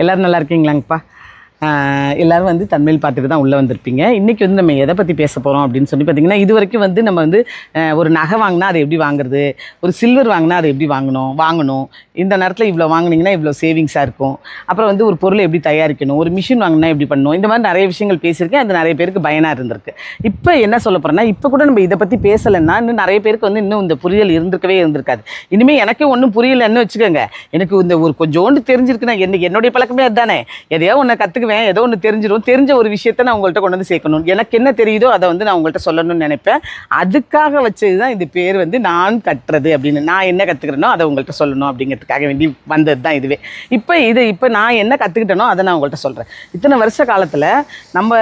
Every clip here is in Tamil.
எல்லோரும் நல்லா இருக்கீங்களாங்கப்பா? எல்லோரும் வந்து தன்மையில் பார்த்துட்டு தான் உள்ளே வந்திருப்பீங்க. இன்றைக்கி வந்து நம்ம எதை பற்றி பேச போகிறோம் அப்படின்னு சொல்லி பார்த்திங்கன்னா, இது வரைக்கும் வந்து நம்ம வந்து ஒரு நகை வாங்கினா அதை எப்படி வாங்குறது, ஒரு சில்வர் வாங்கினா அதை எப்படி வாங்கணும், இந்த நேரத்தில் இவ்வளோ வாங்கினீங்கன்னா இவ்வளோ சேவிங்ஸாக இருக்கும், அப்புறம் வந்து ஒரு பொருளை எப்படி தயாரிக்கணும், ஒரு மிஷின் வாங்கினா எப்படி பண்ணணும், இந்த மாதிரி நிறைய விஷயங்கள் பேசியிருக்கேன். அது நிறைய பேருக்கு பயனாக இருந்திருக்கு. இப்போ என்ன சொல்ல போகிறேன்னா, இப்போ கூட நம்ம இதை பற்றி பேசலைன்னா இன்னும் நிறைய பேருக்கு வந்து இன்னும் இந்த புரியல் இருந்திருக்காது. இனிமேல் எனக்கே ஒன்றும் புரியலைன்னு வச்சுக்கோங்க. எனக்கு இந்த ஒரு கொஞ்சோண்டு தெரிஞ்சிருக்குன்னா என்னுடைய பழக்கமே அதுதானே. எதையோ ஒன்று கற்றுக்குவேன், ஏதோ ஒன்று தெரிஞ்சிடும். தெரிஞ்ச ஒரு விஷயத்தை நான் உங்கள்கிட்ட கொண்டு வந்து சேர்க்கணும். எனக்கு என்ன தெரியுதோ அதை வந்து நான் உங்கள்கிட்ட சொல்லணும்னு நினைப்பேன். அதுக்காக வச்சது தான் இந்த பேர் வந்து நான் கட்டுறது அப்படின்னு. நான் என்ன கற்றுக்கிறேனோ அதை உங்கள்கிட்ட சொல்லணும் அப்படிங்கிறதுக்காக வேண்டி வந்தது தான் இதுவே. இப்போ நான் என்ன கற்றுக்கிட்டேனோ அதை நான் உங்கள்கிட்ட சொல்கிறேன். இத்தனை வருஷ காலத்தில் நம்ம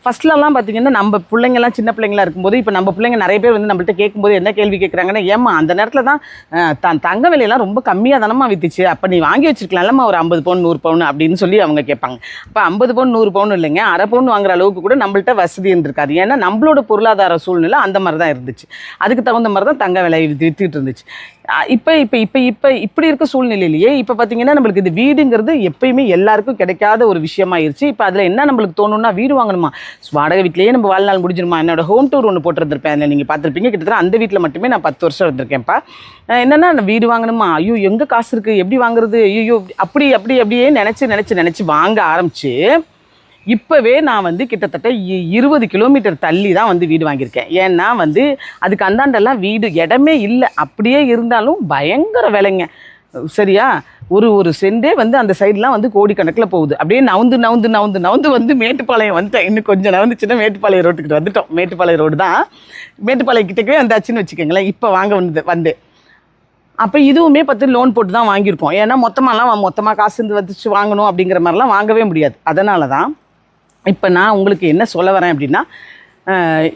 ஃபஸ்ட்லலாம் பார்த்திங்கன்னா, நம்ம பிள்ளைங்கள்லாம் சின்ன பிள்ளைங்களாக இருக்கும்போது, இப்போ நம்ம பிள்ளைங்க நிறைய பேர் வந்து நம்மள்ட்ட கேட்கும்போது என்ன கேள்வி கேட்குறாங்கன்னா, ஏம்மா அந்த நேரத்தில் தான் தங்க விலையெல்லாம் ரொம்ப கம்மியாக தானம்மா விற்றுச்சு, அப்போ நீ வாங்கி வச்சுருக்கலாம்மா ஒரு 50 பவுன் 100 பவுன் அப்படின்னு சொல்லி அவங்க கேட்பாங்க. அப்போ 50 பவுன் 100 பவுன் இல்லைங்க, அரை பவுன் வாங்குற அளவுக்கு கூட நம்மள்ட்ட வசதி இருந்திருக்காது. ஏன்னா நம்மளோட பொருளாதார சூழ்நிலை அந்த மாதிரி தான் இருந்துச்சு. அதுக்கு தகுந்த மாதிரி தான் தங்க விலை விற்றுக்கிட்டு இருந்துச்சு. இப்போ இப்போ இப்போ இப்போ இப்படி இருக்க சூழ்நிலையிலேயே இப்போ பார்த்திங்கன்னா, நம்மளுக்கு இது வீடுங்கிறது எப்பயுமே எல்லாருக்கும் கிடைக்காத ஒரு விஷயமாயிருச்சு. இப்போ அதில் என்ன நம்மளுக்கு தோணுன்னா, வீடு வாங்கணுமா, வாடகை வீட்டிலேயே நம்ம வாழ்நாள் முடிஞ்சிருமா. என்னோட ஹோம் டூர் ஒன்று போட்டிருந்திருப்பேன், அதில் நீங்கள் பார்த்துருப்பீங்க. கிட்டத்தட்ட அந்த வீட்டில் மட்டுமே நான் 10 வருஷம் இருந்திருக்கேன்ப்பா. என்னென்னா, வீடு வாங்கணுமா, ஐயோ எங்கே காசு இருக்குது, எப்படி வாங்குறது, ஐயோ அப்படியே நினச்சி வாங்க ஆரம்பிச்சு இப்போவே நான் வந்து கிட்டத்தட்ட 20 கிலோமீட்டர் தள்ளி தான் வந்து வீடு வாங்கியிருக்கேன். ஏன்னா வந்து அதுக்கு அந்தாண்டெல்லாம் வீடு இடமே இல்லை. அப்படியே இருந்தாலும் பயங்கர விலைங்க. சரியா, ஒரு சென்டே வந்து அந்த சைட்லாம் வந்து கோடிக்கணக்கில் போகுது. அப்படியே நவுந்து வந்து மேட்டுப்பாளையம் வந்துட்டேன். இன்னும் கொஞ்சம் நவுந்துச்சுன்னா மேட்டுப்பாளையம் ரோட்டுக்கிட்ட வந்துட்டோம். மேட்டுப்பாளையம் ரோடு தான், மேட்டுப்பாளையம் கிட்டக்கவே வந்தாச்சுன்னு வச்சுக்கோங்களேன். இப்போ வாங்க வந்து அப்போ இதுவுமே லோன் போட்டு தான் வாங்கியிருக்கோம். ஏன்னா மொத்தமாக காசு இருந்து வந்துச்சு வாங்கணும் அப்படிங்கிற மாதிரிலாம் வாங்கவே முடியாது. அதனால தான் இப்போ நான் உங்களுக்கு என்ன சொல்ல வரேன் அப்படின்னா,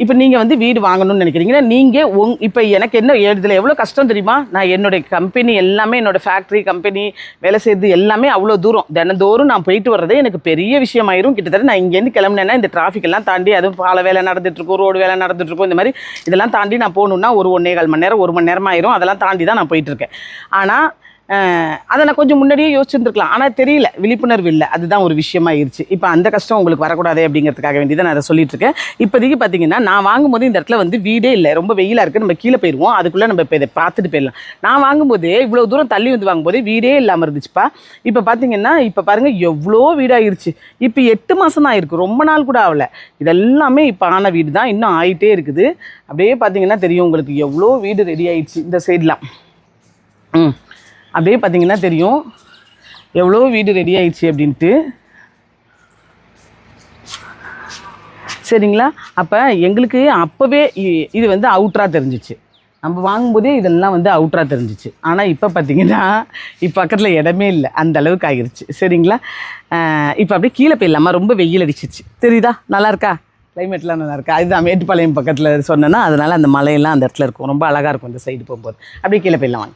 இப்போ நீங்கள் வந்து வீடு வாங்கணும்னு நினைக்கிறீங்கன்னா, நீங்கள் இப்போ எனக்கு என்ன இதில் எவ்வளோ கஷ்டம் தெரியுமா. நான் என்னுடைய கம்பெனி எல்லாமே, என்னோடய ஃபேக்ட்ரி கம்பெனி வேலை செய்கிறது எல்லாமே அவ்வளோ தூரம், தினந்தோறும் நான் போயிட்டு வர்றதே எனக்கு பெரிய விஷயமாயிரும். கிட்டத்தட்ட நான் இங்கேருந்து கிளம்புனேன்னா இந்த டிராஃபிக் எல்லாம் தாண்டி, அதுவும் பாலை வேலை நடந்துகிட்ருக்கும், ரோடு வேலை நடந்துகிட்ருக்கும், இந்த மாதிரி இதெல்லாம் தாண்டி நான் போகணுன்னா ஒரு 1.25 மணி நேரம் 1 மணி நேரம் ஆயிரும். அதெல்லாம் தாண்டி தான் நான் போயிட்டுருக்கேன். ஆனால் அதை நான் கொஞ்சம் முன்னாடியே யோசிச்சுருந்துருக்கலாம். ஆனால் தெரியல, விழிப்புணர்வு இல்லை. அதுதான் ஒரு விஷயமாயிருச்சு. இப்போ அந்த கஷ்டம் உங்களுக்கு வரக்கூடாது அப்படிங்கிறதுக்காக வேண்டி தான் நான் அதை சொல்லிட்டுருக்கேன். இப்போதைக்கு பார்த்தீங்கன்னா, நான் வாங்கும்போது இந்த இடத்துல வந்து வீடே இல்லை, ரொம்ப வெயிலாக இருக்குது, நம்ம கீழே போயிடுவோம். அதுக்குள்ளே நம்ம இப்போ இதை பார்த்துட்டு போயிடலாம். நான் வாங்கும்போதே இவ்வளோ தூரம் தள்ளி வந்து வாங்கும்போதே வீடே இல்லாமல் இருந்துச்சுப்பா. இப்போ பார்த்தீங்கன்னா, இப்போ பாருங்கள் எவ்வளோ வீடாகிருச்சு. இப்போ 8 மாதம் தான் ஆயிருக்கு, ரொம்ப நாள் கூட ஆகலை. இதெல்லாமே இப்போ ஆன வீடு தான், இன்னும் ஆகிட்டே இருக்குது. அப்படியே பார்த்தீங்கன்னா தெரியும் உங்களுக்கு எவ்வளோ வீடு ரெடி ஆகிடுச்சு. இந்த சைட்லாம் அப்படியே பார்த்தீங்கன்னா தெரியும் எவ்வளோ வீடு ரெடி ஆயிடுச்சு அப்படின்ட்டு. சரிங்களா, அப்போ எங்களுக்கு அப்போவே இது வந்து அவுட்ராக தெரிஞ்சிச்சு. நம்ம வாங்கும்போதே இதெல்லாம் வந்து அவுட்ராக தெரிஞ்சிச்சு. ஆனால் இப்போ பார்த்தீங்கன்னா, இப்போ பக்கத்தில் இடமே இல்லை, அந்த அளவுக்கு ஆகிருச்சு. சரிங்களா, இப்போ அப்படியே கீழே போயிடலாமா, ரொம்ப வெயில் அடிச்சிச்சு. தெரியுதா, நல்லா இருக்கா, கிளைமேட்லாம் நல்லா இருக்கா. அதுதான் மேட்டுப்பாளையம் பக்கத்தில் சொன்னேன்னா, அதனால் அந்த மலையெல்லாம் அந்த இடத்துல இருக்கும், ரொம்ப அழகாக இருக்கும். இந்த சைடு போகும்போது அப்படியே கீழே போயிடலாம் வாங்க.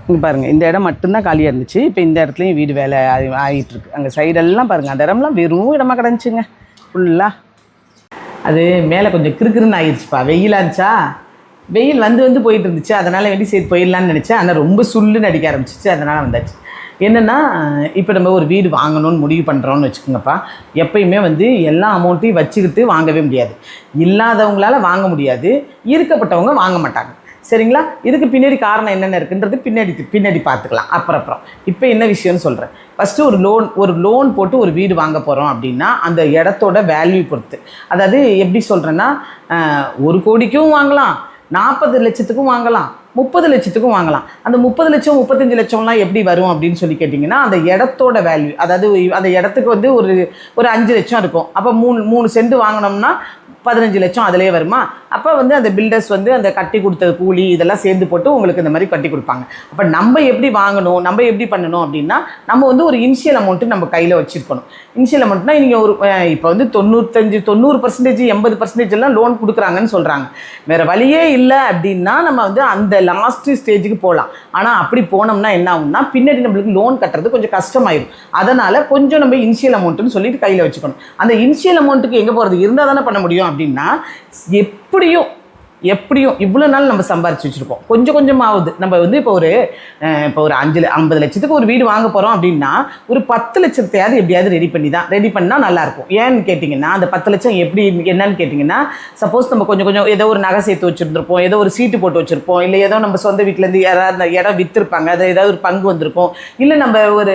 இங்கே பாருங்கள், இந்த இடம் மட்டும்தான் காலியாக இருந்துச்சு. இப்போ இந்த இடத்துலையும் வீடு வேலை ஆகிட்டுருக்கு. அங்கே சைடெல்லாம் பாருங்கள், அந்த இடம்லாம் வெறும் இடமா கிடந்துச்சுங்க ஃபுல்லாக. அது மேலே கொஞ்சம் கிறுக்கிறுன்னு ஆகிடுச்சுப்பா, வெயிலாக இருந்துச்சா, வெயில் வந்து போயிட்டு இருந்துச்சு. அதனால் வேண்டி சரி போயிடலான்னு நினச்சேன். ஆனால் ரொம்ப சுள்ளுன்னு அடிக்க ஆரம்பிச்சிச்சு, அதனால் வந்தாச்சு. என்னென்னா, இப்போ நம்ம ஒரு வீடு வாங்கணும்னு முடிவு பண்ணுறோன்னு வச்சுக்கோங்கப்பா. எப்பயுமே வந்து எல்லா அமௌண்ட்டையும் வச்சுக்கிட்டு வாங்கவே முடியாது. இல்லாதவங்களால் வாங்க முடியாது, இருக்கப்பட்டவங்க வாங்க மாட்டாங்க. சரிங்களா, இதுக்கு பின்னாடி காரணம் என்னென்ன இருக்குன்றது பின்னாடி பார்த்துக்கலாம் அப்புறம். இப்போ என்ன விஷயம்னு சொல்கிறேன். ஃபஸ்ட்டு ஒரு லோன் போட்டு ஒரு வீடு வாங்க போகிறோம் அப்படின்னா, அந்த இடத்தோட வேல்யூ பொறுத்து. அதாவது எப்படி சொல்கிறேன்னா, 1 கோடிக்கும் வாங்கலாம், 40 லட்சத்துக்கும் வாங்கலாம், 30 லட்சத்துக்கும் வாங்கலாம். அந்த 30 லட்சம் 35 லட்சம்லாம் எப்படி வரும் அப்படின்னு சொல்லி கேட்டிங்கன்னா, அந்த இடத்தோட வேல்யூ. அதாவது அந்த இடத்துக்கு வந்து ஒரு 5 லட்சம் இருக்கும். அப்போ 3 சென்ட் வாங்கினோம்னா 15 லட்சம் அதிலே வருமா. அப்போ வந்து அந்த பில்டர்ஸ் வந்து அந்த கட்டி கொடுத்தது கூலி இதெல்லாம் சேர்ந்து போட்டு உங்களுக்கு இந்த மாதிரி கட்டி கொடுப்பாங்க. அப்போ நம்ம எப்படி வாங்கணும், நம்ம எப்படி பண்ணணும் அப்படின்னா, நம்ம வந்து ஒரு இனிஷியல் அமௌண்ட்டு நம்ம கையில் வச்சுருக்கணும். இனிஷியல் அமௌண்ட்னா நீங்கள் இப்போ வந்து 90% 80% எல்லாம் லோன் கொடுக்குறாங்கன்னு சொல்கிறாங்க. வேறு வழியே இல்லை அப்படின்னா நம்ம வந்து அந்த லாஸ்ட்டு ஸ்டேஜுக்கு போகலாம். ஆனால் அப்படி போனோம்னா என்ன ஆகும்னா, பின்னாடி நம்மளுக்கு லோன் கட்டுறது கொஞ்சம் கஷ்டமாயிடும். அதனால் கொஞ்சம் நம்ம இனிஷியல் அமௌண்ட்டுன்னு சொல்லிட்டு கையில் வச்சுக்கணும். அந்த இனிஷியல் அமௌண்ட்டுக்கு எங்கே போகிறது, இருந்தால் தானே பண்ண முடியும் அப்படின்னா, எப்படியும் எப்படியும் இவ்வளோ நாள் நம்ம சம்பாரிச்சு வச்சுருக்கோம், கொஞ்சம் கொஞ்சமாவது நம்ம வந்து இப்போ ஒரு 50 லட்சத்துக்கு ஒரு வீடு வாங்க போகிறோம் அப்படின்னா ஒரு 10 லட்சத்தையாவது எப்படியாவது ரெடி பண்ணால் நல்லாயிருக்கும். ஏன்னு கேட்டிங்கன்னா அந்த 10 லட்சம் எப்படி என்னன்னு கேட்டிங்கன்னா, சப்போஸ் நம்ம கொஞ்சம் கொஞ்சம் ஏதோ ஒரு நகை சேர்த்து வச்சுருந்துருப்போம், ஏதோ ஒரு சீட்டு போட்டு வச்சுருப்போம், இல்லை ஏதோ நம்ம சொந்த வீட்டிலேருந்து யாராவது அந்த இடம் விற்றுருப்பாங்க, அது ஏதாவது ஒரு பங்கு வந்திருக்கும், இல்லை நம்ம ஒரு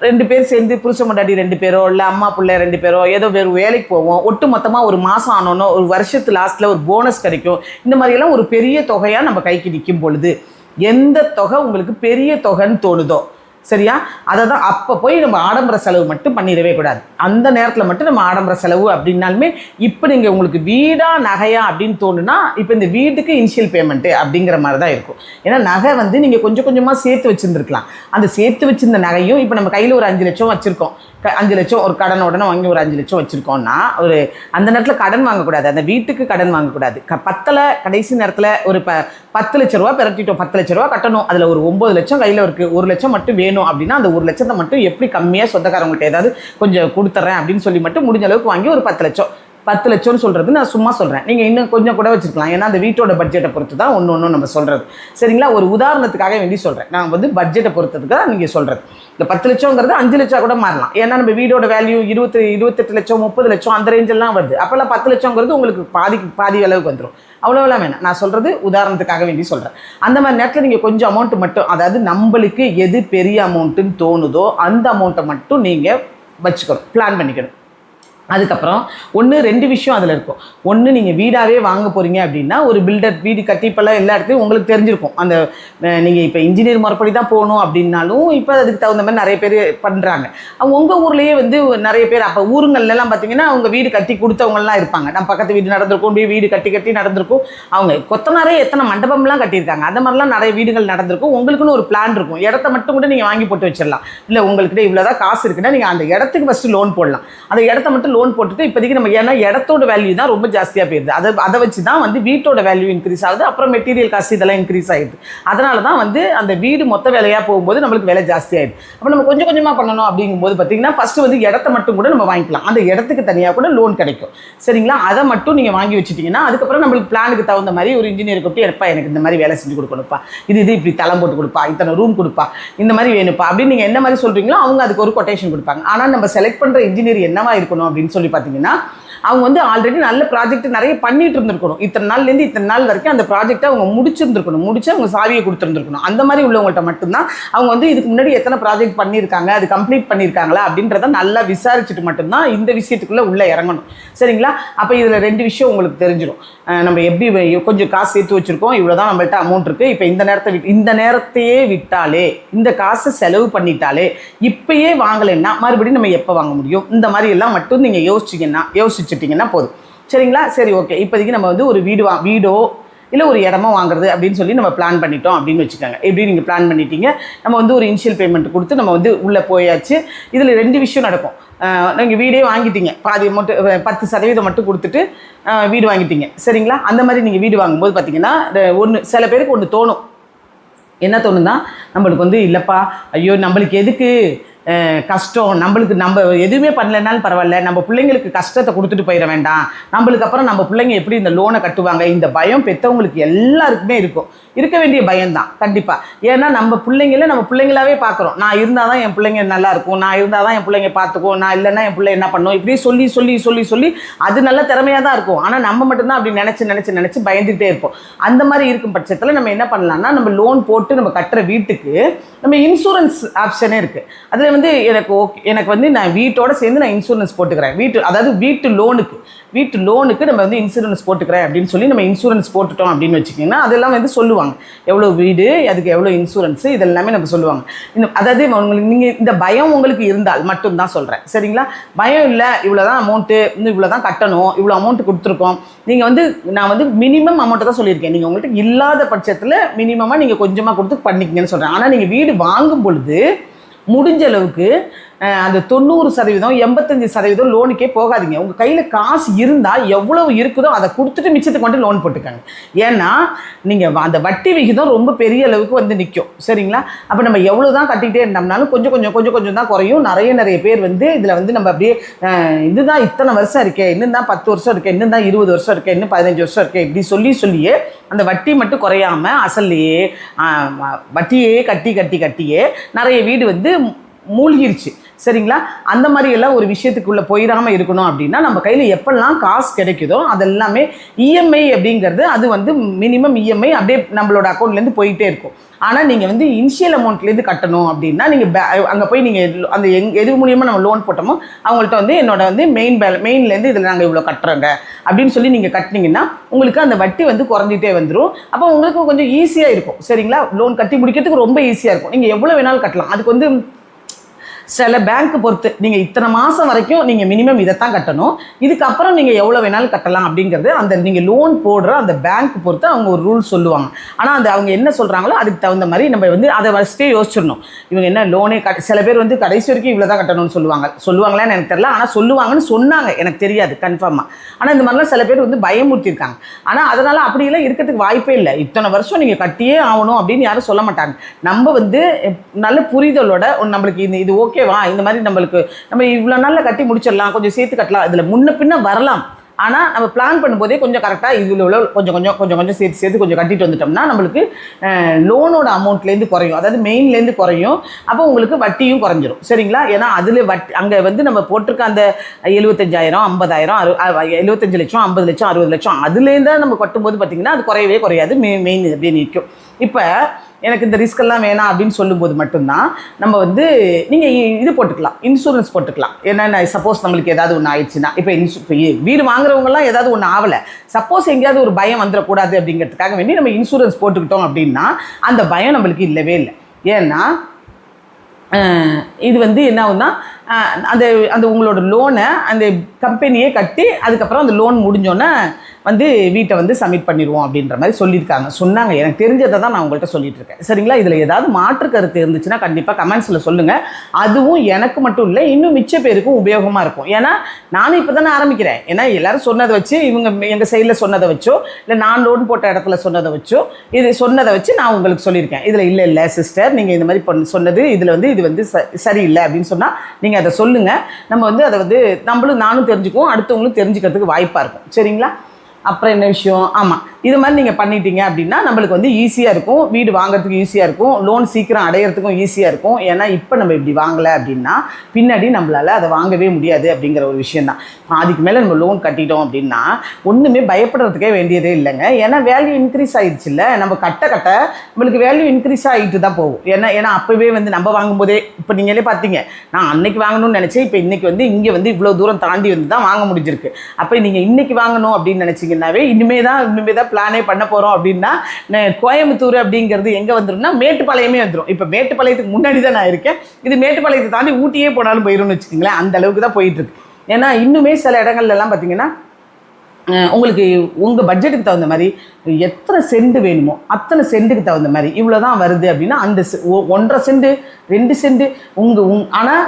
2 பேர் சேர்ந்து புருஷ முண்டாடி 2 பேரோ இல்லை அம்மா பிள்ளை 2 பேரோ ஏதோ வேலைக்கு போவோம், ஒட்டு மொத்தமாக ஒரு மாதம் ஆனோன்னு ஒரு வருஷத்து லாஸ்ட்டில் ஒரு போனஸ் கிடைக்கும். இந்த மாதிரியெல்லாம் ஒரு பெரிய தொகையாக நம்ம கைக்கு நிற்கும் பொழுது எந்த தொகை உங்களுக்கு பெரிய தொகைன்னு தோணுதோ, சரியா, அதை தான் அப்போ போய் நம்ம ஆடம்பர செலவு மட்டும் பண்ணிடவே கூடாது. அந்த நேரத்தில் மட்டும் நம்ம ஆடம்பர செலவு அப்படின்னாலுமே, இப்போ நீங்கள் உங்களுக்கு வீடா நகையா அப்படின்னு தோணுன்னா இப்போ இந்த வீட்டுக்கு இனிஷியல் பேமெண்ட்டு அப்படிங்கிற மாதிரி தான் இருக்கும். ஏன்னா நகை வந்து நீங்கள் கொஞ்சம் கொஞ்சமாக சேர்த்து வச்சுருந்துருக்கலாம். அந்த சேர்த்து வச்சுருந்த நகையும் இப்போ நம்ம கையில் ஒரு 5 லட்சம் வச்சுருக்கோம், 5 லட்சம் ஒரு கடன் உடனே வாங்கி ஒரு 5 லட்சம் வச்சுருக்கோன்னா அந்த நேரத்தில் கடன் வாங்கக்கூடாது, அந்த வீட்டுக்கு கடன் வாங்கக்கூடாது. பத்தலை கடைசி நேரத்தில் ஒரு 10 லட்ச ரூபா பிறட்டிட்டோம், 10 லட்ச ரூபா கட்டணும், அதில் ஒரு 9 லட்சம் கையில் இருக்குது, 1 லட்சம் மட்டும் வேணும் அப்படின்னா அந்த 1 லட்சத்தை மட்டும் எப்படி கம்மியாக சொந்தக்காரங்கள்ட்ட ஏதாவது கொஞ்சம் கொடுத்துட்றேன் அப்படின்னு சொல்லி மட்டும் முடிஞ்ச அளவுக்கு வாங்கி ஒரு 10 லட்சம் 10 லட்சம்னு சொல்கிறது நான் சும்மா சொல்கிறேன், நீங்கள் இன்னும் கொஞ்சம் கூட வச்சுருக்கலாம். ஏன்னா அந்த வீட்டோட பட்ஜெட்டை பொறுத்து தான் ஒன்று நம்ம சொல்கிறது, சரிங்களா. ஒரு உதாரணத்துக்காக வேண்டி சொல்கிறேன், நான் வந்து பட்ஜெட்டை பொறுத்ததுக்கு தான் நீங்கள் சொல்கிறது. இந்த 10 லட்சங்கிறது 5 லட்சம் கூட மாறலாம். ஏன்னா நம்ம வீடோட வேல்யூ 28 லட்சம் 30 லட்சம் அந்த ரேஞ்செல்லாம் வருது. அப்போல்லாம் 10 லட்சங்கிறது உங்களுக்கு பாதி அளவுக்கு வந்துடும். அவ்வளோவெல்லாம் வேணாம், நான் சொல்கிறது உதாரணத்துக்காக வேண்டி சொல்கிறேன். அந்த மாதிரி நேரத்தில் நீங்கள் கொஞ்சம் அமௌண்ட்டு மட்டும், அதாவது நம்மளுக்கு எது பெரிய அமௌண்ட்டுன்னு தோணுதோ அந்த அமௌண்ட்டை மட்டும் நீங்கள் வச்சுக்கணும், பிளான் பண்ணிக்கணும். அதுக்கப்புறம் 2 விஷயம் அதில் இருக்கும். ஒன்று, நீங்கள் வீடாகவே வாங்க போகிறீங்க அப்படின்னா ஒரு பில்டர் வீடு கட்டி இப்போல்லாம் எல்லா இடத்துலையும் உங்களுக்கு தெரிஞ்சிருக்கும். அந்த நீங்கள் இப்போ இன்ஜினியர் முறைப்படி தான் போகணும் அப்படின்னாலும் இப்போ அதுக்கு தகுந்த மாதிரி நிறைய பேர் பண்ணுறாங்க. உங்கள் ஊர்லேயே வந்து நிறைய பேர் அப்போ ஊருங்கள்லாம் பார்த்தீங்கன்னா அவங்க வீடு கட்டி கொடுத்தவங்கலாம் இருப்பாங்க. நம்ம பக்கத்து வீடு நடந்திருக்கும், வீடு கட்டி நடந்திருக்கும். அவங்க கொத்தனாரே எத்தனை மண்டபம்லாம் கட்டியிருக்காங்க, அந்த மாதிரிலாம் நிறைய வீடுகள் நடந்திருக்கும். உங்களுக்குன்னு ஒரு பிளான் இருக்கும். இடத்த மட்டும் கூட நீங்கள் வாங்கி போட்டு வச்சிடலாம். இல்லை உங்கள்கிட்ட இவ்வளோதான் காசு இருக்குன்னா நீங்கள் அந்த இடத்துக்கு ஃபஸ்ட்டு லோன் போடலாம். அந்த இடத்த மட்டும் லோன் போட்டுட்டு இப்போதைக்கு நம்ம, ஏன்னா இடத்தோட வேல்யூ தான் ரொம்ப ஜாஸ்தியாக போயிடுது, அதை வச்சு தான் வந்து வீட்டோட வேல்யூ இன்க்ரீஸ் ஆகுது, அப்புறம் மெட்டீரியல் காசு இதெல்லாம் இன்க்ரீஸ் ஆகிடுது. அதனால தான் வந்து அந்த வீடு மொத்த வேலையாக போகும்போது நம்மளுக்கு விலை ஜாஸ்தி ஆகிடுது. அப்போ நம்ம கொஞ்சம் கொஞ்சமாக பண்ணணும் அப்படிங்கும்போது பார்த்தீங்கன்னா ஃபஸ்ட்டு வந்து இடத்த மட்டும் கூட நம்ம வாங்கிக்கலாம், அந்த இடத்துக்கு தனியாக கூட லோன் கிடைக்கும், சரிங்களா. அதை மட்டும் நீங்கள் வாங்கி வச்சுட்டிங்கன்னா அதுக்கப்புறம் நம்மளுக்கு பிளானுக்கு தகுந்த மாதிரி ஒரு இன்ஜினியர் கூப்பிட்டு, எப்பா எனக்கு இந்த மாதிரி வேலை செஞ்சு கொடுக்கணுப்பா, இது இப்படி தளம் போட்டு கொடுப்பா, இத்தனை ரூம் கொடுப்பா, இந்த மாதிரி வேணுப்பா அப்படின்னு நீங்கள் என்ன மாதிரி சொல்கிறீங்களோ அவங்க அதுக்கு ஒரு கொட்டேஷன் கொடுப்பாங்க. ஆனால் நம்ம செலக்ட் பண்ணுற இன்ஜினியர் என்னவா இருக்கணும் அப்படின்னு சொல்லி பார்த்தீங்கன்னா, அவங்க வந்து ஆல்ரெடி நல்ல ப்ராஜெக்ட் நிறைய பண்ணிட்டு இருந்திருக்கணும். இத்தனை நாள்லேருந்து இத்தனை நாள் வரைக்கும் அந்த ப்ராஜெக்டை அவங்க முடிச்சு அவங்க சாவியை கொடுத்துருந்துருக்கணும். அந்த மாதிரி உள்ளவங்கள்ட்ட மட்டும்தான் அவங்க வந்து இதுக்கு முன்னாடி எத்தனை ப்ராஜெக்ட் பண்ணியிருக்காங்க, அது கம்ப்ளீட் பண்ணியிருக்காங்களா அப்படின்றத நல்லா விசாரிச்சுட்டு மட்டும்தான் இந்த விஷயத்துக்குள்ளே உள்ளே இறங்கணும், சரிங்களா. அப்போ இதில் 2 விஷயம் உங்களுக்கு தெரிஞ்சிடும். நம்ம எப்படி கொஞ்சம் காசு சேர்த்து வச்சுருக்கோம், இவ்வளோ தான் நம்மள்ட்ட அமௌண்ட் இருக்குது, இப்போ இந்த நேரத்தையே விட்டாலே, இந்த காசை செலவு பண்ணிட்டாலே, இப்போயே வாங்கலைன்னா மறுபடியும் நம்ம எப்போ வாங்க முடியும், இந்த மாதிரி எல்லாம் மட்டும் நீங்கள் யோசிச்சுட்டிங்கன்னா போதும், சரிங்களா. சரி, ஓகே. இப்போதைக்கு நம்ம வந்து ஒரு வீடோ இல்லை ஒரு இடமோ வாங்குறது அப்படின்னு சொல்லி நம்ம பிளான் பண்ணிட்டோம் அப்படின்னு வச்சுக்கோங்க. எப்படி நீங்கள் பிளான் பண்ணிட்டீங்க, நம்ம வந்து ஒரு இனிஷியல் பேமெண்ட் கொடுத்து நம்ம வந்து உள்ளே போயாச்சு. இதில் 2 விஷயம் நடக்கும். நீங்கள் வீடே வாங்கிட்டீங்க, பாதி மட்டும் 10% மட்டும் கொடுத்துட்டு வீடு வாங்கிட்டீங்க, சரிங்களா. அந்த மாதிரி நீங்கள் வீடு வாங்கும்போது பார்த்தீங்கன்னா சில பேருக்கு ஒன்று தோணும். என்ன தோணுன்னா, நம்மளுக்கு வந்து இல்லைப்பா, ஐயோ நம்மளுக்கு எதுக்கு கஷ்டம், நம்ம எதுவுமே பண்ணலைனாலும் பரவாயில்ல, நம்ம பிள்ளைங்களுக்கு கஷ்டத்தை கொடுத்துட்டு போயிட வேண்டாம், நம்மளுக்கு அப்புறம் நம்ம பிள்ளைங்க எப்படி இந்த லோனை கட்டுவாங்க, இந்த பயம் பெற்றவங்களுக்கு எல்லாருக்குமே இருக்க வேண்டிய பயம்தான் கண்டிப்பாக. ஏன்னா நம்ம பிள்ளைங்களாவே பார்க்குறோம், நான் இருந்தால் தான் என் பிள்ளைங்க நல்லா இருக்கும், நான் இருந்தால் தான் என் பிள்ளைங்க பார்த்துக்கும், நான் இல்லைன்னா என் பிள்ளை என்ன பண்ணும், இப்படி சொல்லி அது நல்ல திறமையாக தான் இருக்கும். ஆனால் நம்ம மட்டும்தான் அப்படி நினச்சி பயந்துகிட்டே இருப்போம். அந்த மாதிரி இருக்கும் பட்சத்தில் நம்ம என்ன பண்ணலாம்னா, நம்ம லோன் போட்டு நம்ம கட்டுற வீட்டுக்கு நம்ம இன்சூரன்ஸ் ஆப்ஷனே இருக்குது. அதில் வந்து எனக்கு வந்து நான் வீட்டோட சேர்ந்து நான் இன்சூரன்ஸ் போட்டுக்கிறேன், வீட்டு லோனுக்கு நம்ம வந்து இன்சூரன்ஸ் போட்டுக்கிறேன் அப்படின்னு சொல்லி நம்ம இன்சூரன்ஸ் போட்டுட்டோம் அப்படின்னு வச்சுக்கிங்கன்னா அதெல்லாம் வந்து சொல்லுவாங்க, எவ்வளோ வீடு, அதுக்கு எவ்வளோ இன்சூரன்ஸு, இதெல்லாமே நம்ம சொல்லுவாங்க. அதாவது நீங்கள் இந்த பயம் உங்களுக்கு இருந்தால் மட்டும்தான் சொல்கிறேன், சரிங்களா. பயம் இல்லை, இவ்வளோ தான் அமௌண்ட்டு, இவ்வளோ தான் கட்டணும், இவ்வளோ அமௌண்ட்டு கொடுத்துருக்கோம், நீங்கள் வந்து நான் வந்து மினிமம் அமௌண்ட்டை தான் சொல்லியிருக்கேன், நீங்கள் உங்கள்கிட்ட இல்லாத பட்சத்தில் மினிமமாக நீங்கள் கொஞ்சமாக கொடுத்து பண்ணிக்கிங்கன்னு சொல்கிறேன். ஆனால் நீங்கள் வீடு வாங்கும் பொழுது முடிஞ்ச அளவுக்கு அந்த 90% 85% லோனுக்கே போகாதீங்க. உங்கள் கையில் காசு இருந்தால் எவ்வளவு இருக்குதோ அதை கொடுத்துட்டு மிச்சத்துக்கு வந்து லோன் போட்டுக்காங்க. ஏன்னா நீங்கள் அந்த வட்டி விகிதம் ரொம்ப பெரிய அளவுக்கு வந்து நிற்கும். சரிங்களா? அப்போ நம்ம எவ்வளோ தான் கட்டிகிட்டே இருந்தோம்னாலும் கொஞ்சம் தான் குறையும். நிறைய பேர் வந்து இதில் வந்து நம்ம அப்படியே இதுதான் இத்தனை வருஷம் இருக்கே, இன்னும் தான் 10 வருஷம் இருக்கே, இன்னும் தான் 20 வருஷம் இருக்கே, இன்னும் 15 வருஷம் இருக்கே, இப்படி சொல்லியே அந்த வட்டி மட்டும் குறையாமல் அசல்லையே வட்டியே கட்டியே நிறைய வீடு வந்து மூழ்கிருச்சு. சரிங்களா? அந்த மாதிரி எல்லாம் ஒரு விஷயத்துக்குள்ளே போயிடாமல் இருக்கணும் அப்படின்னா நம்ம கையில் எப்பெல்லாம் காசு கிடைக்குதோ அதெல்லாமே இஎம்ஐ அப்படிங்கிறது அது வந்து மினிமம் இஎம்ஐ அப்படியே நம்மளோட அக்கௌண்ட்லேருந்து போயிட்டே இருக்கும். ஆனால் நீங்கள் வந்து இனிஷியல் அமௌண்ட்லேருந்து கட்டணும் அப்படின்னா நீங்கள் அங்கே போய் நீங்கள் அந்த எது மூலியமாக நம்ம லோன் போட்டோமோ அவங்கள்ட்ட வந்து என்னோட வந்து மெயின்லேருந்து இதில் நாங்கள் இவ்வளோ கட்டுறோங்க அப்படின்னு சொல்லி நீங்கள் கட்டினீங்கன்னா உங்களுக்கு அந்த வட்டி வந்து குறைஞ்சிட்டே வந்துடும். அப்போ உங்களுக்கு கொஞ்சம் ஈஸியாக இருக்கும். சரிங்களா? லோன் கட்டி முடிக்கிறதுக்கு ரொம்ப ஈஸியாக இருக்கும். நீங்கள் எவ்வளோ வேணாலும் கட்டலாம். அதுக்கு வந்து சில பேங்க்கு பொறுத்து நீங்கள் இத்தனை மாதம் வரைக்கும் நீங்கள் மினிமம் இதைத்தான் கட்டணும், இதுக்கப்புறம் நீங்கள் எவ்வளோ வேணாலும் கட்டலாம் அப்படிங்கிறது அந்த நீங்கள் லோன் போடுற அந்த பேங்க் பொறுத்து அவங்க ஒரு ரூல் சொல்லுவாங்க. ஆனால் அந்த அவங்க என்ன சொல்கிறாங்களோ அதுக்கு தகுந்த மாதிரி நம்ம வந்து அதை ஃபஸ்ட்டே யோசிச்சிடணும். இவங்க என்ன லோனே சில பேர் வந்து கடைசி வரைக்கும் இவ்வளோ தான் கட்டணும்னு சொல்லுவாங்களான்னு எனக்கு தெரியல. ஆனால் சொல்லுவாங்கன்னு சொன்னாங்க, எனக்கு தெரியாது கன்ஃபார்மாக. ஆனால் இந்த மாதிரிலாம் சில பேர் வந்து பயமுறுத்திருக்காங்க. ஆனால் அதனால் அப்படியெல்லாம் இருக்கிறதுக்கு வாய்ப்பே இல்லை. இத்தனை வருஷம் நீங்கள் கட்டியே ஆகணும் அப்படின்னு யாரும் சொல்ல மாட்டாங்க. நம்ம வந்து நல்ல புரிதலோட நம்மளுக்கு இது ஓகேவா, இந்த மாதிரி நம்ம இவ்வளோ நாளில் கட்டி முடிச்சிடலாம், கொஞ்சம் சேர்த்து கட்டலாம், இதில் முன்ன பின்ன வரலாம். ஆனால் நம்ம பிளான் பண்ணும்போதே கொஞ்சம் கரெக்டாக இவ்வளோ கொஞ்சம் சேர்த்து கொஞ்சம் கட்டிட்டு வந்துட்டோம்னா நம்மளுக்கு லோனோட அமௌண்ட்லேருந்து குறையும், அதாவது மெயின்லேருந்து குறையும். அப்போ உங்களுக்கு வட்டியும் குறைஞ்சிரும். சரிங்களா? ஏன்னா அதில் அங்கே வந்து நம்ம போட்டிருக்க அந்த 75,000 50,000 75 லட்சம் 50 லட்சம் 60 லட்சம் அதுலேருந்து நம்ம கட்டும்போது பார்த்திங்கன்னா அது குறையவே குறையாது, மெயின் அப்படியே நிற்கும். இப்போ எனக்கு இந்த ரிஸ்கெல்லாம் வேணாம் அப்படின்னு சொல்லும்போது மட்டும்தான் நம்ம வந்து நீங்கள் இது போட்டுக்கலாம், இன்சூரன்ஸ் போட்டுக்கலாம். ஏன்னா சப்போஸ் நம்மளுக்கு ஏதாவது ஒன்று ஆயிடுச்சுன்னா, இப்போ வீடு வாங்குறவங்கலாம் ஏதாவது ஒன்று ஆகலை, சப்போஸ் எங்கேயாவது ஒரு பயம் வந்துடக்கூடாது அப்படிங்கிறதுக்காக வேண்டி நம்ம இன்சூரன்ஸ் போட்டுக்கிட்டோம் அப்படின்னா அந்த பயம் நம்மளுக்கு இல்லவே இல்லை. ஏன்னா இது வந்து என்ன ஆகுதுன்னா அந்த அந்த உங்களோட லோனை அந்த கம்பெனியே கட்டி அதுக்கப்புறம் அந்த லோன் முடிஞ்சோன்னே வந்து வீட்டை வந்து சப்மிட் பண்ணிடுவோம் அப்படின்ற மாதிரி சொன்னாங்க. எனக்கு தெரிஞ்சதை தான் நான் உங்கள்கிட்ட சொல்லிட்டு இருக்கேன். சரிங்களா? இதில் ஏதாவது மாற்று கருத்து இருந்துச்சுன்னா கண்டிப்பாக கமெண்ட்ஸில் சொல்லுங்கள். அதுவும் எனக்கு மட்டும் இல்லை, இன்னும் மிச்ச பேருக்கும் உபயோகமாக இருக்கும். ஏன்னா நானும் இப்போ தானே ஆரம்பிக்கிறேன். ஏன்னா எல்லோரும் சொன்னதை வச்சு, இவங்க எங்கள் சைடில் சொன்னதை வச்சோ இல்லை நான் லோன் போட்ட இடத்துல சொன்னதை வச்சோ சொன்னதை வச்சு நான் உங்களுக்கு சொல்லியிருக்கேன். இதில் இல்லை சிஸ்டர், நீங்கள் இந்த மாதிரி சொன்னது இதில் வந்து இது வந்து சரியில்லை அப்படின்னு சொன்னால் நீங்கள் அதை சொல்லுங்கள். நம்ம வந்து அதை வந்து நானும் தெரிஞ்சுக்குவோம், அடுத்தவங்களும் தெரிஞ்சுக்கிறதுக்கு வாய்ப்பாக இருக்கும். சரிங்களா? அப்புறம் என்ன விஷயம், ஆமாம், இது மாதிரி நீங்கள் பண்ணிட்டீங்க அப்படின்னா நம்மளுக்கு வந்து ஈஸியாக இருக்கும், வீடு வாங்குறதுக்கு ஈஸியாக இருக்கும், லோன் சீக்கிரம் அடையிறதுக்கும் ஈஸியாக இருக்கும். ஏன்னா இப்போ நம்ம இப்படி வாங்கலை அப்படின்னா பின்னாடி நம்மளால் அதை வாங்கவே முடியாது அப்படிங்கிற ஒரு விஷயந்தான். அதுக்கு மேலே நம்ம லோன் கட்டிட்டோம் அப்படின்னா ஒன்றுமே பயப்படுறதுக்கே வேண்டியதே இல்லைங்க. ஏன்னா வேல்யூ இன்க்ரீஸ் ஆகிடுச்சு இல்லை, நம்ம கட்ட நம்மளுக்கு வேல்யூ இன்க்ரீஸ் ஆகிட்டு தான் போகும். ஏன்னா அப்போவே வந்து நம்ம வாங்கும்போதே இப்போ நீங்களே பார்த்தீங்க, நான் அன்னைக்கு வாங்கணும்னு நினச்சேன், இப்போ இன்றைக்கி வந்து இங்கே வந்து இவ்வளோ தூரம் தாண்டி வந்து தான் வாங்க முடிஞ்சிருக்கு. அப்போ நீங்கள் இன்றைக்கி வாங்கணும் அப்படின்னு நினச்சிங்கன்னாவே இனிமே தான் பிளானே பண்ண போகிறோம் அப்படின்னா கோயம்புத்தூர் அப்படிங்கிறது எங்கே வந்துடும்னா மேட்டுப்பாளையமே வந்துடும். இப்போ மேட்டுப்பாளையத்துக்கு முன்னாடி தான் நான் இருக்கேன், இது மேட்டுப்பாளையத்தை தாண்டி ஊட்டியே போனாலும் போயிடும்னு வச்சுக்கோங்களேன். அந்த அளவுக்கு தான் போயிட்டுருக்கு. ஏன்னா இன்னுமே சில இடங்கள்லாம் பார்த்தீங்கன்னா உங்களுக்கு உங்கள் பட்ஜெட்டுக்கு தகுந்த மாதிரி எத்தனை சென்ட் வேணுமோ அத்தனை சென்ட்டுக்கு தகுந்த மாதிரி இவ்வளோ தான் வருது அப்படின்னா அந்த 1.5 சென்ட் 2 சென்ட் ஆனால்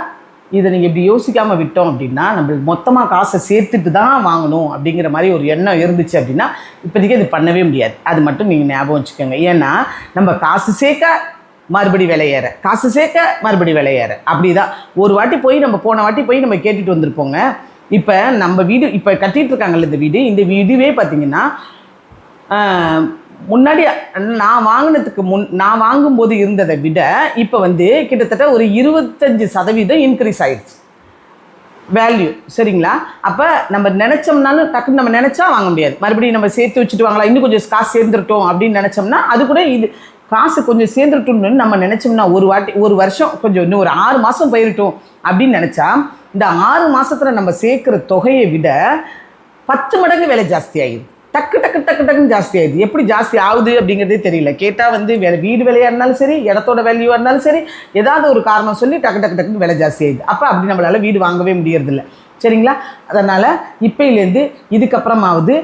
இதை நீங்கள் இப்படி யோசிக்காமல் விட்டோம் அப்படின்னா நம்மளுக்கு மொத்தமாக காசை சேர்த்துட்டு தான் வாங்கணும் அப்படிங்கிற மாதிரி ஒரு எண்ணம் இருந்துச்சு அப்படின்னா இப்போதைக்கு இது பண்ணவே முடியாது. அது மட்டும் நீங்கள் ஞாபகம் வச்சுக்கோங்க. ஏன்னா நம்ம காசு சேர்க்க மறுபடி விலையேற, காசு சேர்க்க மறுபடி விலையேற, அப்படி தான் ஒரு வாட்டி போய் நம்ம போன வாட்டி போய் நம்ம கேட்டுட்டு வந்திருப்போங்க. இப்போ நம்ம வீடு இப்போ கட்டிகிட்டு இருக்காங்கல்ல இந்த வீடுவே பார்த்திங்கன்னா முன்னாடி நான் வாங்கும்போது இருந்ததை விட இப்போ வந்து கிட்டத்தட்ட ஒரு 25% இன்க்ரீஸ் ஆகிடுச்சு வேல்யூ. சரிங்களா? அப்போ நம்ம நினச்சோம்னாலும் டக்குன்னு நம்ம நினச்சா வாங்க முடியாது, மறுபடியும் நம்ம சேர்த்து வச்சுட்டு வாங்கலாம், இன்னும் கொஞ்சம் காசு சேர்ந்துட்டோம் அப்படின்னு நினச்சோம்னா அது கூட இது காசு கொஞ்சம் சேர்ந்துட்டோம்னு நம்ம நினச்சோம்னா ஒரு வருஷம் கொஞ்சம் இன்னும் ஒரு 6 மாதம் போயிட்டோம் அப்படின்னு நினச்சா இந்த 6 மாதத்தில் நம்ம சேர்க்குற தொகையை விட 10 மடங்கு விலை ஜாஸ்தி ஆகிடுது. டக்குன்னு ஜாஸ்தி ஆகிடுது. எப்படி ஜாஸ்தி ஆகுது அப்படிங்கிறதே தெரியல. கேட்டால் வந்து வீடு விலையாக இருந்தாலும் சரி, இடத்தோட வேல்யூவாக இருந்தாலும் சரி, ஏதாவது ஒரு காரணம் சொல்லி டக்குன்னு விலை ஜாஸ்தி ஆகிடுது. அப்போ அப்படி நம்மளால் வீடு வாங்கவே முடியறதில்ல. சரிங்களா? அதனால் இப்போலேருந்து இதுக்கப்புறமாவது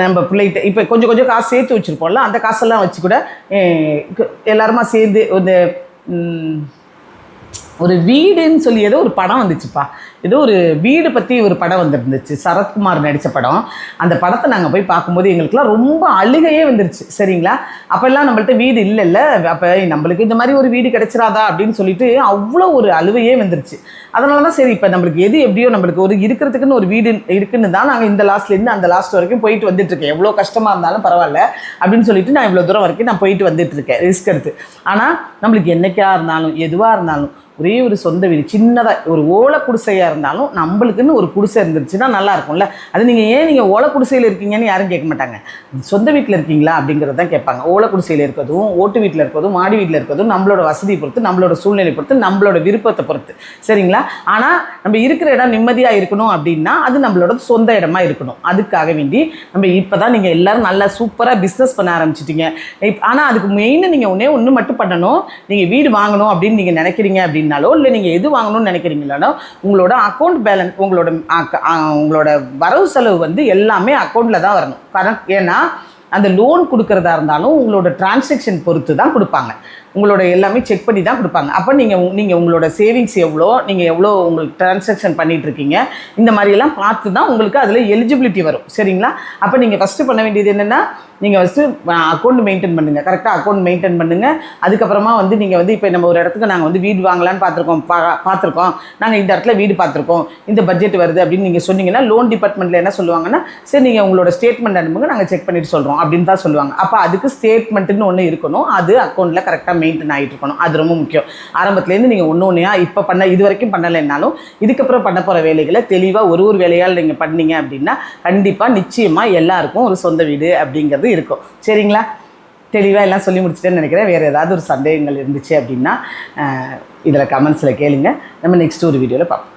நம்ம பிள்ளைகிட்ட இப்போ கொஞ்சம் காசு சேர்த்து வச்சுருப்போம்ல, அந்த காசெல்லாம் வச்சு கூட எல்லாருமா சேர்ந்து இந்த ஒரு வீடுன்னு சொல்லி ஏதோ ஒரு படம் வந்துச்சுப்பா, ஏதோ ஒரு வீடு பற்றி ஒரு படம் வந்துருந்துச்சு, சரத்குமார் நடித்த படம். அந்த படத்தை நாங்கள் போய் பார்க்கும்போது எங்களுக்குலாம் ரொம்ப அழுகையே வந்துருச்சு. சரிங்களா, அப்போல்லாம் நம்மள்ட்ட வீடு இல்லைல்ல, அப்போ நம்மளுக்கு இந்த மாதிரி ஒரு வீடு கிடைச்சிராதா அப்படின்னு சொல்லிட்டு அவ்வளோ ஒரு அழுவையே வந்துருச்சு. அதனால தான் சரி, இப்போ நம்மளுக்கு எது எப்படியோ நம்மளுக்கு ஒரு இருக்கிறதுக்குன்னு ஒரு வீடு இருக்குன்னு தான் நாங்கள் இந்த லாஸ்ட்லேருந்து அந்த லாஸ்ட் வரைக்கும் போயிட்டு வந்துட்டுருக்கேன். எவ்வளோ கஷ்டமாக இருந்தாலும் பரவாயில்ல அப்படின்னு சொல்லிட்டு நான் இவ்வளோ தூரம் வரைக்கும் நான் போயிட்டு வந்துட்டுருக்கேன் ரிஸ்க் எடுத்து. ஆனால் நம்மளுக்கு என்றைக்கா இருந்தாலும் எதுவாக இருந்தாலும் ஒரே ஒரு சொந்த வீடு, சின்னதாக ஒரு ஓலை குடிசையாக இருந்தாலும் நம்மளுக்குன்னு ஒரு குடிசை இருந்துச்சுன்னா நல்லா இருக்கும்ல. அது நீங்கள் ஓலை குடிசையில் இருக்கீங்கன்னு யாரும் கேட்க மாட்டாங்க, சொந்த வீட்டில் இருக்கீங்களா அப்படிங்கிறது தான் கேட்பாங்க. ஓலை குடிசையில் இருக்கிறதும், ஓட்டு வீட்டில் இருக்கிறதும், மாடி வீட்டில் இருக்கிறதும் நம்மளோட வசதி பொறுத்து, நம்மளோட சூழ்நிலை பொறுத்து, நம்மளோட விருப்பத்தை பொறுத்து. சரிங்களா, ஆனால் நம்ம இருக்கிற இடம் நிம்மதியாக இருக்கணும் அப்படின்னா அது நம்மளோட சொந்த இடமா இருக்கணும். அதுக்காக வேண்டி நம்ம இப்போ தான் நீங்கள் எல்லோரும் நல்லா சூப்பராக பிஸ்னஸ் பண்ண ஆரம்பிச்சிட்டிங்க. ஆனால் அதுக்கு மெயினாக நீங்கள் ஒன்று மட்டும் பண்ணணும். நீங்கள் வீடு வாங்கணும் அப்படின்னு நீங்கள் நினைக்கிறீங்க அப்படின்னாலோ, இல்லை நீங்கள் எது வாங்கணும்னு நினைக்கிறீங்களானோ, உங்களோட அக்கௌண்ட் பேலன்ஸ், உங்களோட வரவு செலவு வந்து எல்லாமே அக்கௌண்ட்டில் தான் வரணும். ஏன்னா அந்த லோன் கொடுக்குறதா இருந்தாலும் உங்களோட டிரான்சாக்ஷன் பொறுத்து தான் கொடுப்பாங்க. உங்களோட எல்லாமே செக் பண்ணி தான் கொடுப்பாங்க. அப்போ நீங்கள் உங்களோட சேவிங்ஸ் எவ்வளோ, நீங்கள் எவ்வளோ உங்களுக்கு டிரான்சாக்ஷன் பண்ணிகிட்ருக்கீங்க, இந்த மாதிரியெல்லாம் பார்த்து தான் உங்களுக்கு அதில் எலிஜிபிலிட்டி வரும். சரிங்களா, அப்போ நீங்கள் ஃபஸ்ட்டு பண்ண வேண்டியது என்னென்னா, நீங்கள் ஃபஸ்ட்டு அக்கௌண்ட் மெயின்டைன் பண்ணுங்கள், கரெக்டாக அக்கௌண்ட் மெயின்டைன் பண்ணுங்கள். அதுக்கப்புறமா வந்து நீங்கள் வந்து இப்போ நம்ம ஒரு இடத்துக்கு நாங்கள் வந்து வீடு வாங்கலான்னு பார்த்துருக்கோம், நாங்கள் இந்த இடத்துல வீடு பார்த்துருக்கோம், இந்த பட்ஜெட் வருது அப்படின்னு நீங்கள் சொன்னீங்கன்னா, லோன் டிபார்ட்மெண்ட்டில் என்ன சொல்லுவாங்கன்னா, சரி நீங்கள் உங்களோட ஸ்டேட்மெண்ட் அனுப்புங்க, நாங்கள் செக் பண்ணிட்டு சொல்கிறோம் அப்படின்னு தான் சொல்லுவாங்க. அப்போ அதுக்கு ஸ்டேட்மெண்ட்டுன்னு ஒன்று இருக்கணும், அது அக்கௌண்ட்டில் கரெக்டாக மெயின்டைன் ஆகிட்டு இருக்கணும். அது ரொம்ப முக்கியம். ஆரம்பத்துலேருந்து நீங்கள் ஒன்று இப்போ இது வரைக்கும் பண்ணலைன்னாலும் இதுக்கப்புறம் பண்ண போகிற வேலைகளை தெளிவாக ஒரு வேலையால் நீங்கள் பண்ணீங்க அப்படின்னா கண்டிப்பாக நிச்சயமாக எல்லாருக்கும் ஒரு சொந்த வீடு அப்படிங்கிறது இருக்கும். சரிங்களா, தெளிவாக எல்லாம் சொல்லி முடிச்சிட்டேன்னு நினைக்கிறேன். வேறு ஏதாவது ஒரு சந்தேகங்கள் இருந்துச்சு அப்படின்னா இதில் கமெண்ட்ஸில் கேளுங்க. நம்ம நெக்ஸ்ட் ஒரு வீடியோவில் பார்ப்போம்.